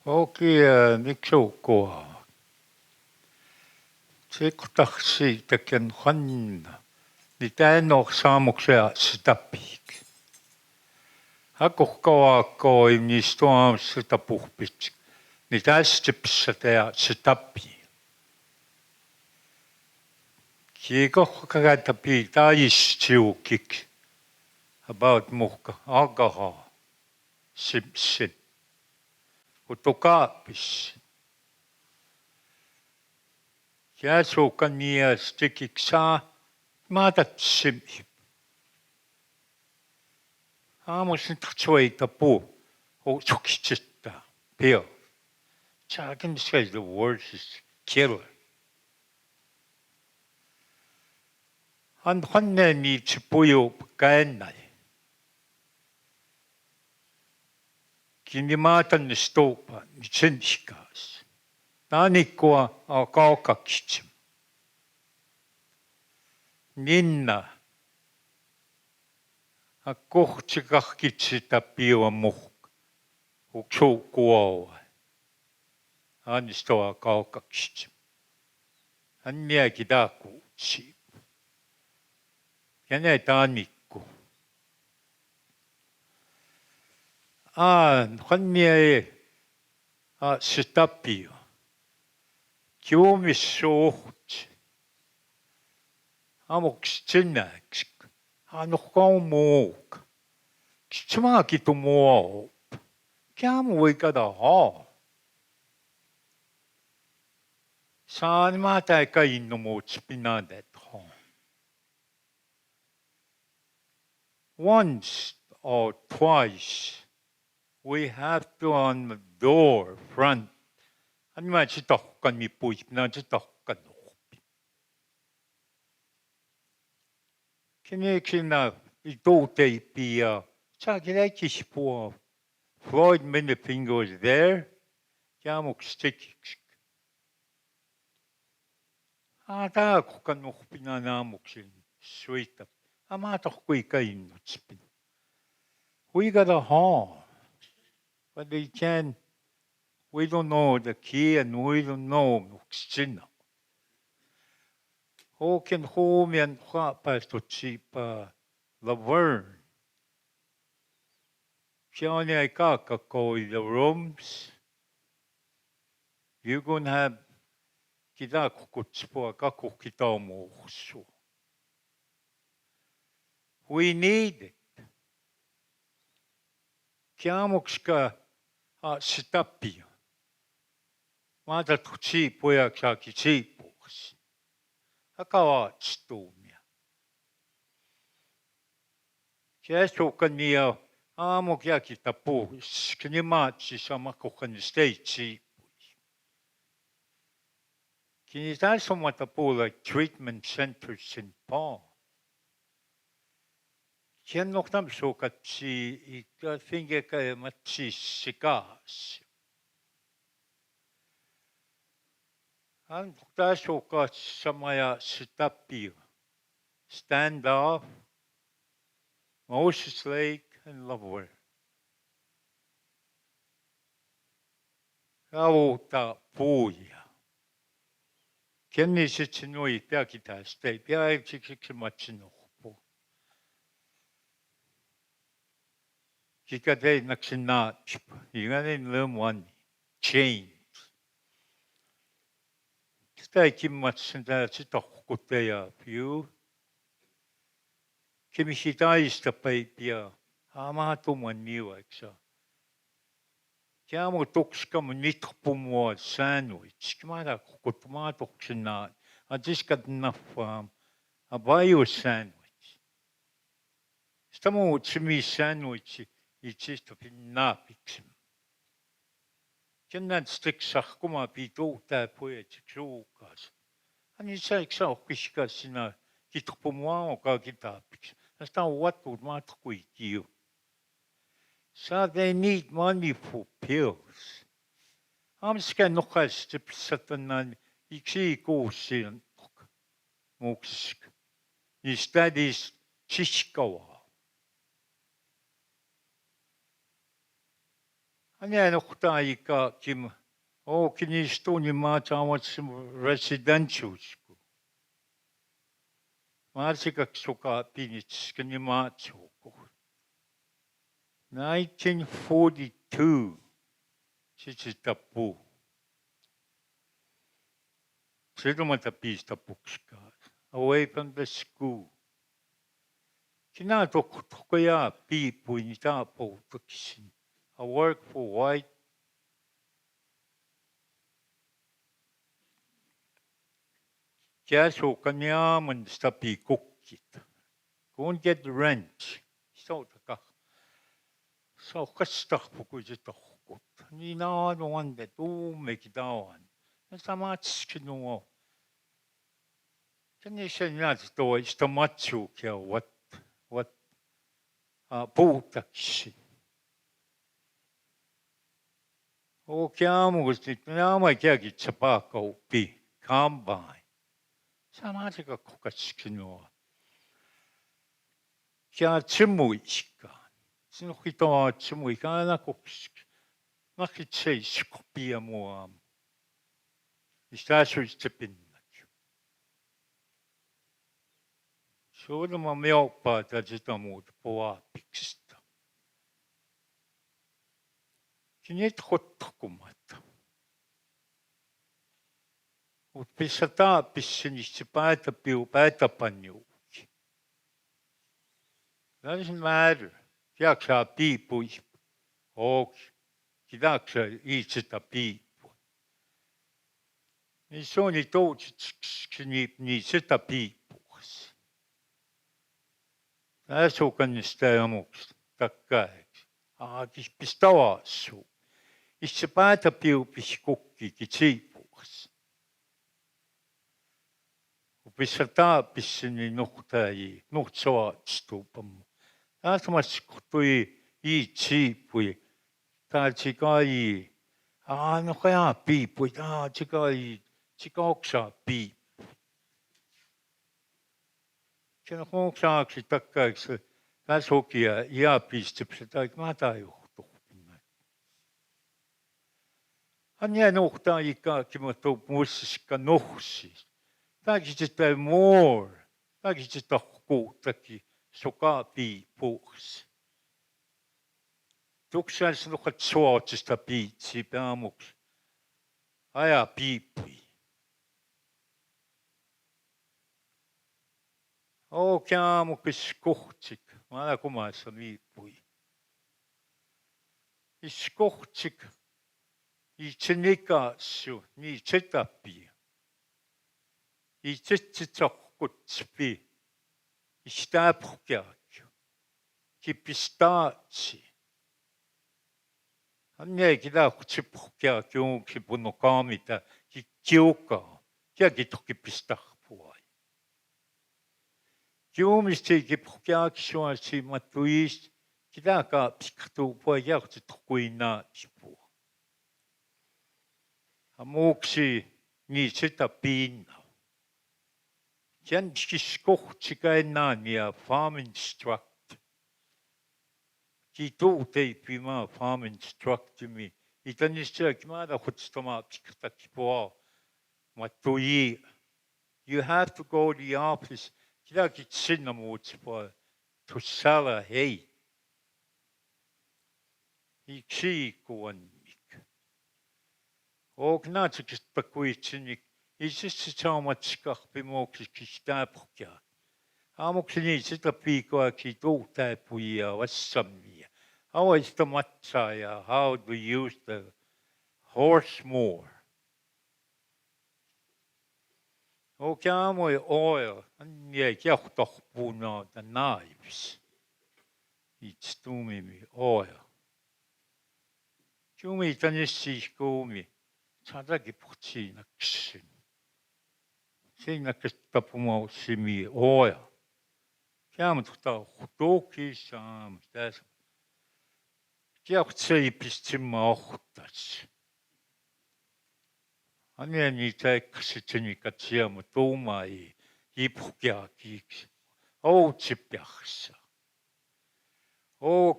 Okay, Niksoko. Tsekutaksi taken Juan. Nitano Samuksea Sitapik. Hakokaako imnistoam Sitapuhpit. Nitastipsatea Sitapi. Kikokagatapi Tais Chiukik. About Muka Agaha. Simpson. Utokapis. Kiasokania stikiksa maatat simhip. Aamusin tatsuita pu o tsukitsita pio. I can say the word is killer. Hanne ni tsipuyo Kainai. Kinimatan ni stopa ni tsinsikas. Nanikkoa kaukakitsim. Ninna kohtikahkitsita piwa muhk. Uksukuoa. Anistoa kaukakitsim. Annia kidaku tsip. Kene tanikku. Hannia sitapio. Kiumissuuht. Amuks tsinäks. Anuhkaumuuk. Kitsumaki tumuop. Kiamu ikada haa. Saan maataika innumuuts pinadet haa. Once or twice we have to on the door front. Anima sitahkan mi puip na sitahkan opi. Kinekina itotei pia. Sakilekisipua. Floyd many fingers there. Kiamuk stikik. Ata kukan oppina namuksin suita. Amatahkui kainutspin. We got a hall. But we don't know the key and we don't know Muxina. Who can home and hapa to cheap Laverne? Kiani Aikaka go in the rooms. You're going to have Kidakutspo Kakukitamo. We need it. Kiamukska Sitapio. Mata tuchi poya kakitsipos. Akawa stumia. Kiasokania amokiakitapo. Skinimachi samakokan state. Kinitasomatapo like treatment centers in Paul. Kian noktam sokatsi ika fingeka matsi sikas. An tasoka samaya sitapio. Stand off. Moses Lake and Loveware. Kauta puya. Kenni sitsinui piakita stay. Pia chikimatsino. Kikate naksinach. Iganin lemwani. Chains. Stay kimatsinda sitokuteya few. Kimishitais pia. Amato maniwa eksa. Kiamo tokskam nitpumo sandwich. Kimada kukutumato ksinat. I just got enough a bio sandwich. Stamo chimi sandwich. It's just a pinapix. Cannot stick Sakuma Pito poet choukas. And it's like so Kiskas in a Kitopuma or Kakitapix. That's not what would matter with you. So they need money for pills. I'm scared no has to certain and Ixi goes in Mox. He studies Chishkawa. 아니야 녹다이까 김 기니스토니 마차와츠 레시덴츠고 마치가 소카 비니츠 그니 마초고 1942 Siksikaitsitapi Siksikaitsitapi away from the school. Kinatukaya people in Tapo. I work for white. Kaso kanyaman stapi cookit. Go and get the rent. So kastak pukujita hukut. Ni na no one that make it down. So much kino. Can you say that to is the machu kia what putakshi? O kiamu was it now my kagi chapaka pi combine. Samajika kokachkino. Kia chimuishka. Sinokito chimuika na koksk. Makiche skopia moam. Istashu chipin. Solo mameo pa tajitamu poa pixista. Kinet hotkumata. Utpisata pisinichipata piupata panyuki. Doesn't matter. Kiaksha pipu ok. Kidaksha ichita pipu. Nisoni tochi ni chita pipu. Aso kanistayamux takkai. Kispistawa su. Isipata piu piskukki kichipus. Upisata pisini nuktai nuksawa stupam. Asmas kutui chipui. Chikai. No kaya pipui. Chikai. Chikaoksa pip. Kena kongsaksi takkaiksi läsokia iapistipsi tai matajuhtuhpinna. Anja nuhtaika kimotu mussiska nuhsis. Takisita more. Takisita hukutaki soka piipuks. Tuksais nukat suotsista piitsi päämuks. Aja piipui. Kiamukis kohtsik, ma kumasa viipui. Kohtsik, itsenikassu, nii tsetapi. Itsetsitsakkutspi, istäpukjaakju, kipistaatsi. Anne kidakutsipukjaakju, kipunokaamita, kikiuka, kiakitokipistahpuai. Kiumisti kipukjaaksuasi matuis, kidaka pikatupua jakti tukuinaatipua. Amuksi nii sitä pinna. Kian kiskohtsika ennaania farm instruct. Kituuteipima farm instructimi. Itanista kimada hutstama pikatakipua matui. You have to go to the office. Kidaki tsinamuutspua tussala hei. Iksikuanmik. Knatsikispakuitsinik. Isissitsaamatsikahpimoksis kistaapukja. Aamukseni sitä piikoa kituutaipuja vassamia. How is the matsaja? How to use the horse more? Kiamoi oil. Annie kiahtohpuna the knives. It's tumimi oil. Kiumi tanissikumi. Sadaki puhtsinaksin. Siinä kestapuma simi oja. Kiamatuta hutukis saamus tässä. Kiahtsei pistimma ohtas. Aneni teikkasitseni katsiamu tuumai iphukiakiksi. Outsipiaksa.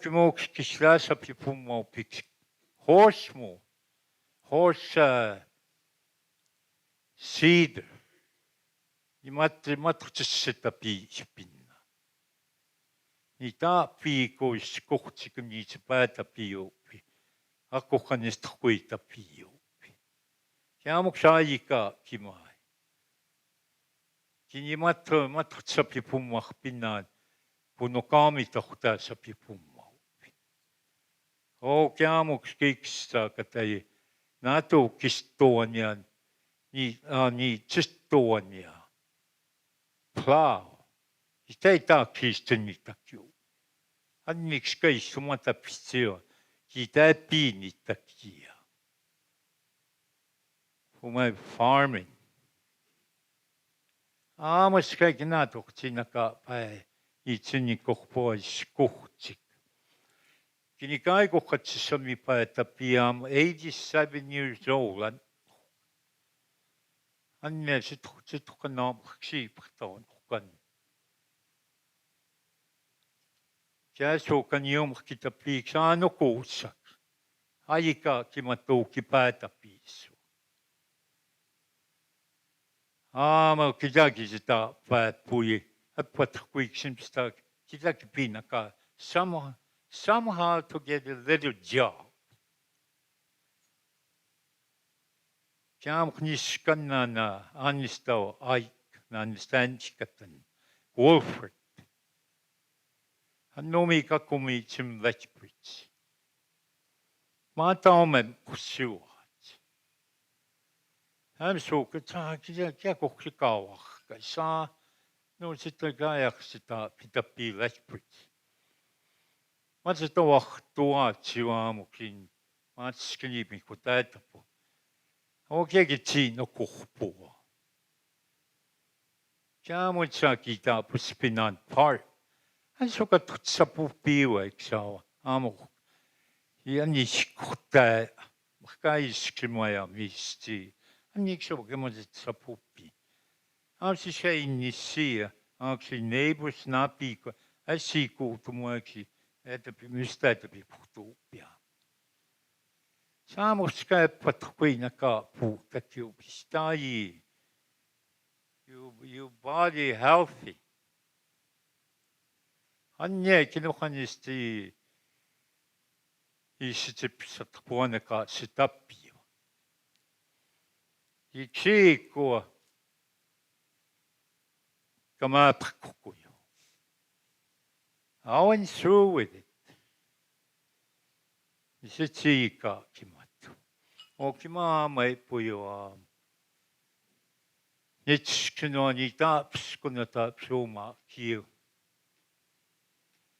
Kimokskis läsapi pummopiksi horse seed. Ni matutissitapi sipinna. Ni tapi ko iskohtik ni tipatapi opi. Ako kanistkuitapi opi. Kiamuk saika kimai. Kini matutsapi pumah pinan. Punokami tohta sapi pumah opi. O kiamuk skiksta katai. Nato kistoanian. Ni chistoania. Plow. Kita Kristen takyo. Annik skai sumata pisio. Kita pini takia. For my farming. Skai kinato tinaka pai. Itini kohpo iskohtik. Kinikai kohkatsami pai tapi 87 years old. Anne situkana xi pton kan. Käso kan yom kita piksa no kuusak. Aika kimato kipata pisu. Ma kijagi sitä päät pui. Apat kuiksim sitä kijagi pinaka. Somehow to get a little job. Kiam kniskanna na anistau aik na anistanchikatan. Wolford. Nomi kakumi chim Lethbridge. Mataumen kusuat. So kata kia kokikawak. Sa no sita gayak sita pitapi Lethbridge. Sita wak tua chiwa mukin. Matskini mikutaitapo. Okegi no kohpo. Kiamo kita puspinan park. So ka tutsapu piwa iksawa. Yan iskota. Maka iskimaya misti. Iksawa kemo tutsapu pi. Si siya inisia. Si neighbors na piko. Si kutumoaki. Etapi mista etapi putupia. Skai patkui naka puta kyo pistai. Your body healthy. Anye kinokanisti isitipsatpuanaka sitapio. Ichiko kamapakuyo. I went through with it. Isichika kimatu. Okima mai puyo. Nitskino ni taps kunata psoma kiyo.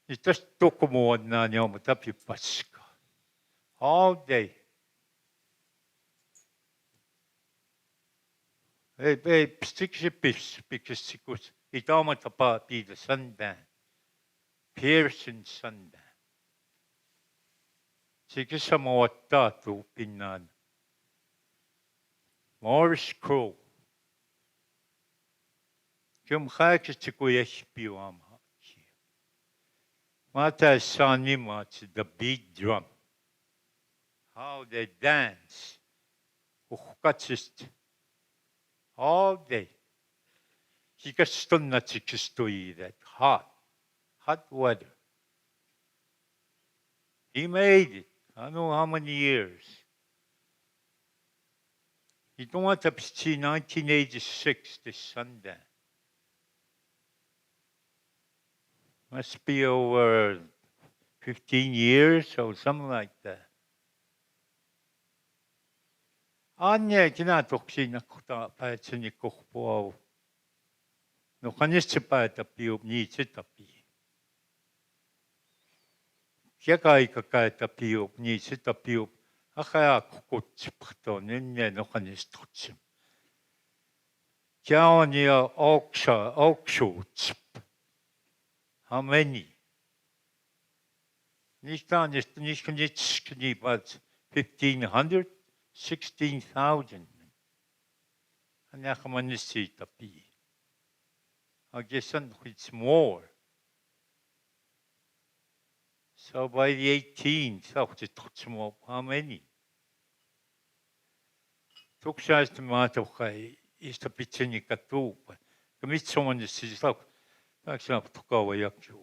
Itas tokomo na nyoma tapi paska. All day. Pstikshipis pikisikus. Itama tapa pi the Sandman. Pearson Sandman. Sikisama watatu pinan. Morris Crow. Kim hakisiku yeshpiwama. Mata sanima the beat drum. How they dance. Ukachist. All day. Hikastonna chikistoi that hot weather. He made it. I don't know how many years. He don't want to see 1986 this Sunday. Must be over 15 years or something like that. Anye kinatokshi nakuta paetsini kohpo. No kanistipatapi upni sitapi. Kiakai kakaitapi upni sitapi up. Akaya kukutsipto ninne no kanistotsim. Kiawania okshutsip. How many? Nicht but 1,500, 16,000. Anakamanistitapi. I guess it's more. So by the 18th, how many? Tuksaist maatokai is the pitchenika too, but commit someone is like Tukawa Yakju.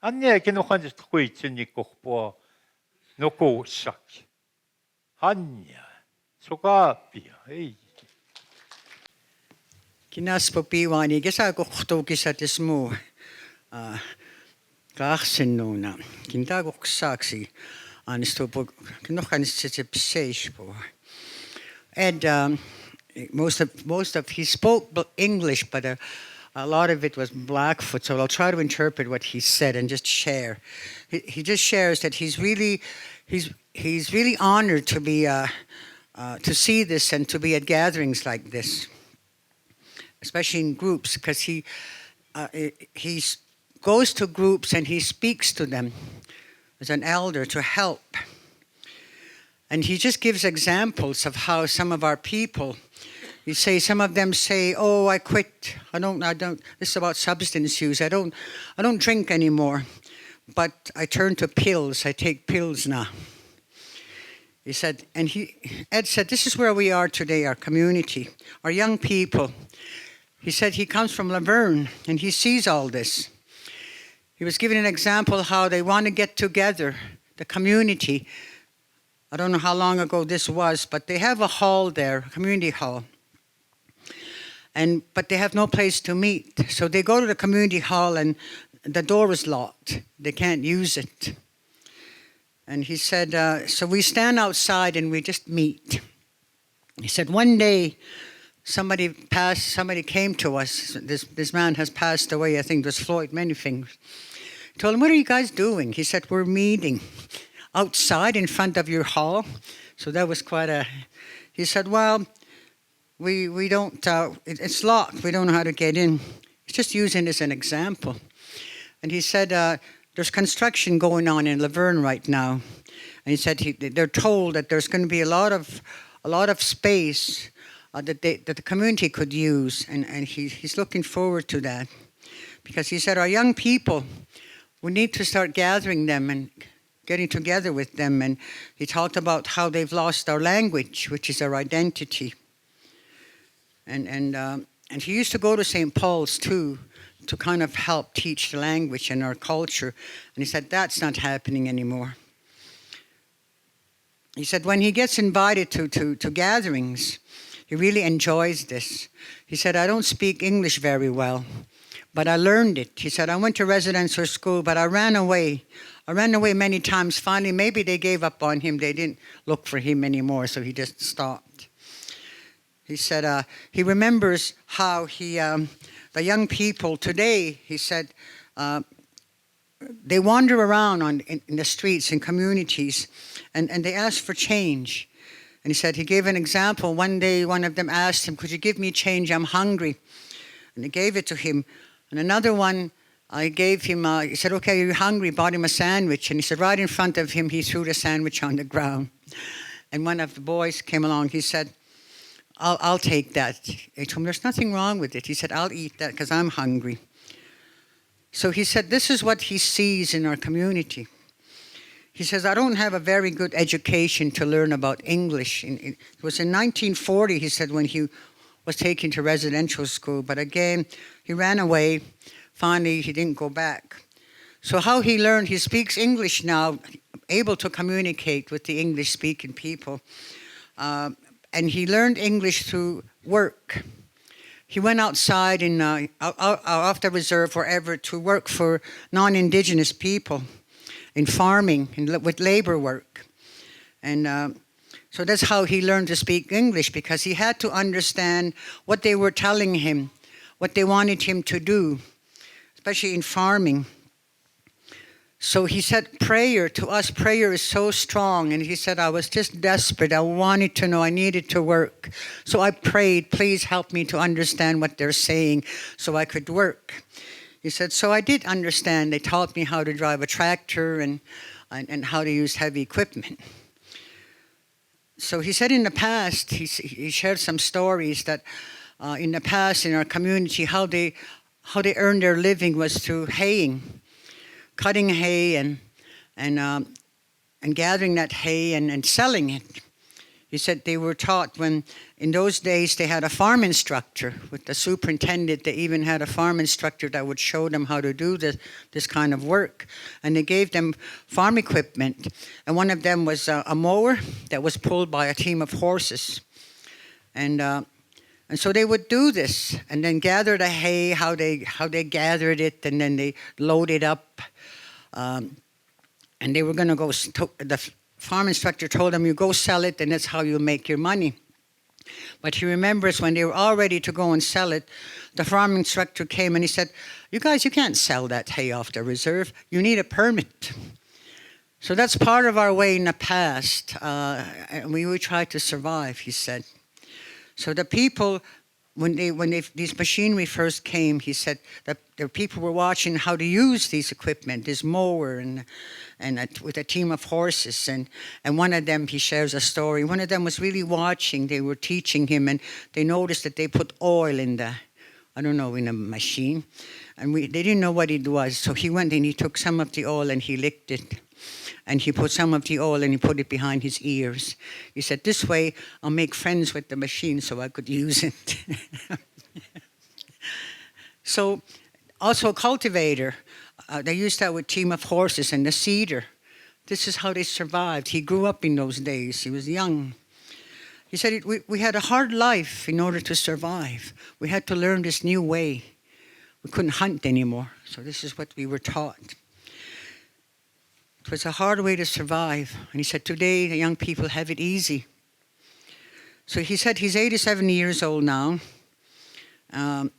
Anya can no hundred quits in Nikopo, no go suck. Hanya, Sokapia, hey. Kinas po piwani, kesa ko kisat mo. Kaaksen nuna. Kinta ko saksi. Anisto po, kinokan sisipseis po. And most of he spoke English, but a lot of it was Blackfoot. So I'll try to interpret what he said and just share. He just shares that he's really honored to be to see this and to be at gatherings like this, especially in groups, because he goes to groups and he speaks to them as an elder to help. And he just gives examples of how some of our people, some of them say, "Oh, I quit. I don't. This is about substance use. I don't drink anymore, but I turn to pills. I take pills now." He said, Ed said, "This is where we are today, our community, our young people." He said he comes from Laverne and he sees all this. He was giving an example how they want to get together, the community. I don't know how long ago this was, but they have a hall there, a community hall. But they have no place to meet. So they go to the community hall and the door is locked. They can't use it. And he said, so we stand outside and we just meet. He said, one day somebody came to us. This man has passed away. I think it was Floyd Manyfingers. He told him, "What are you guys doing?" He said, "We're meeting outside in front of your hall." So that was he said, "Well, we don't, it's locked. We don't know how to get in." He's just using this as an example. And he said, there's construction going on in Laverne right now. And he said they're told that there's going to be a lot of space that the community could use. And he's looking forward to that. Because he said, our young people, we need to start gathering them and getting together with them. And he talked about how they've lost our language, which is our identity. And he used to go to St. Paul's too, to kind of help teach the language and our culture. And he said, that's not happening anymore. He said when he gets invited to gatherings, he really enjoys this. He said, I don't speak English very well, but I learned it. He said, I went to residential school, but I ran away. I ran away many times. Finally, maybe they gave up on him. They didn't look for him anymore, so he just stopped. He said he remembers how the young people today, he said, they wander around in the streets and communities, and they ask for change. And he said he gave an example. One day, one of them asked him, could you give me change? I'm hungry. And he gave it to him. And another one, I gave him, he said, okay, you're hungry, bought him a sandwich. And he said right in front of him, he threw the sandwich on the ground. And one of the boys came along, he said, I'll take that. I told him, there's nothing wrong with it. He said, I'll eat that because I'm hungry. So he said, this is what he sees in our community. He says, I don't have a very good education to learn about English. It was in 1940, he said, when he was taken to residential school. But again, he ran away. Finally, he didn't go back. So how he learned, he speaks English now, able to communicate with the English-speaking people. And he learned English through work. He went outside off the reserve, wherever, to work for non-Indigenous people in farming, with labor work. And so that's how he learned to speak English, because he had to understand what they were telling him, what they wanted him to do, especially in farming. So he said prayer, to us prayer is so strong. And he said, I was just desperate. I wanted to know, I needed to work. So I prayed, please help me to understand what they're saying so I could work. He said, so I did understand. They taught me how to drive a tractor and how to use heavy equipment. So he said in the past, he shared some stories that in the past in our community, how they earned their living was through haying. cutting hay and gathering that hay and selling it. He said they were taught when, in those days, they had a farm instructor with the superintendent. They even had a farm instructor that would show them how to do this kind of work. And they gave them farm equipment. And one of them was a mower that was pulled by a team of horses. And so they would do this and then gather the hay, how they gathered it, and then they load it up. And they were going to go, the farm instructor told them, you go sell it, and that's how you make your money. But he remembers when they were all ready to go and sell it, the farm instructor came and he said, you guys, you can't sell that hay off the reserve. You need a permit. So that's part of our way in the past. And we would try to survive, he said. So the people, when these machinery first came, he said that the people were watching how to use these equipment, this mower and with a team of horses. And one of them, he shares a story, one of them was really watching. They were teaching him, and they noticed that they put oil in in a machine. And they didn't know what it was. So he went and he took some of the oil and he licked it. And he put some of the oil and he put it behind his ears. He said, this way I'll make friends with the machine so I could use it. So also a cultivator. They used that with a team of horses and the cedar. This is how they survived. He grew up in those days. He was young. He said, we had a hard life in order to survive. We had to learn this new way. We couldn't hunt anymore. So this is what we were taught. It was a hard way to survive. And he said, today the young people have it easy. So he said he's 87 years old now. And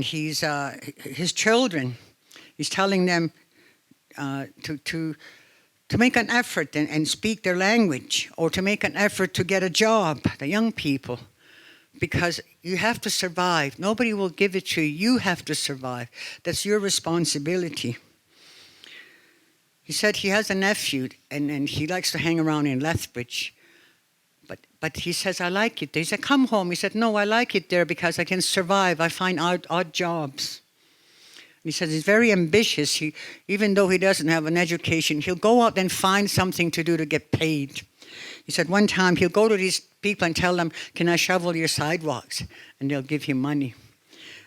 his children, he's telling them to make an effort and speak their language, or to make an effort to get a job, the young people. Because you have to survive. Nobody will give it to you. You have to survive. That's your responsibility. He said he has a nephew, and he likes to hang around in Lethbridge. But he says, I like it there. He said, come home. He said, no, I like it there because I can survive. I find odd jobs. He says he's very ambitious. Even though he doesn't have an education, he'll go out and find something to do to get paid. He said one time he'll go to these people and tell them, can I shovel your sidewalks? And they'll give him money.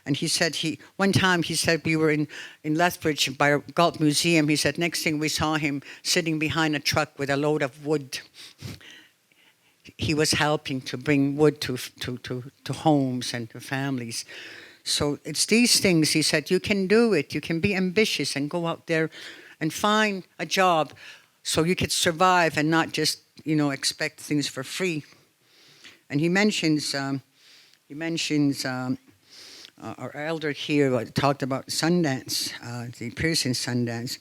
And he said one time we were in Lethbridge by a Galt Museum. He said next thing we saw him sitting behind a truck with a load of wood. He was helping to bring wood to homes and to families. So it's these things, he said, you can do it. You can be ambitious and go out there and find a job so you could survive and not just, expect things for free. And he mentions our elder here talked about Sundance, the Pearson Sundance.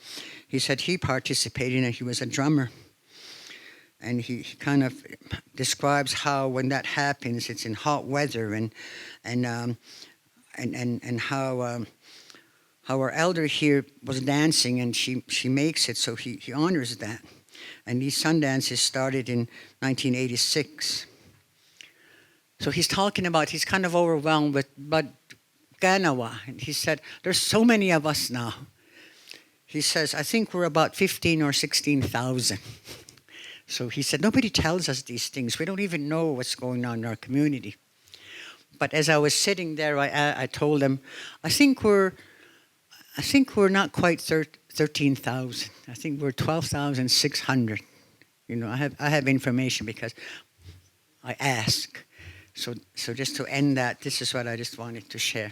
He said he participated and he was a drummer. And he kind of describes how when that happens, it's in hot weather, and how our elder here was dancing, and she makes it, so he honors that. And these Sundances started in 1986. So he's talking about, he's kind of overwhelmed with Ganawa. And he said, there's so many of us now. He says, I think we're about 15 or 16,000. So he said, nobody tells us these things. We don't even know what's going on in our community. But as I was sitting there, I told him, I think we're not quite 13,000. I think we're 12,600. I have information because I ask. So just to end that, this is what I just wanted to share.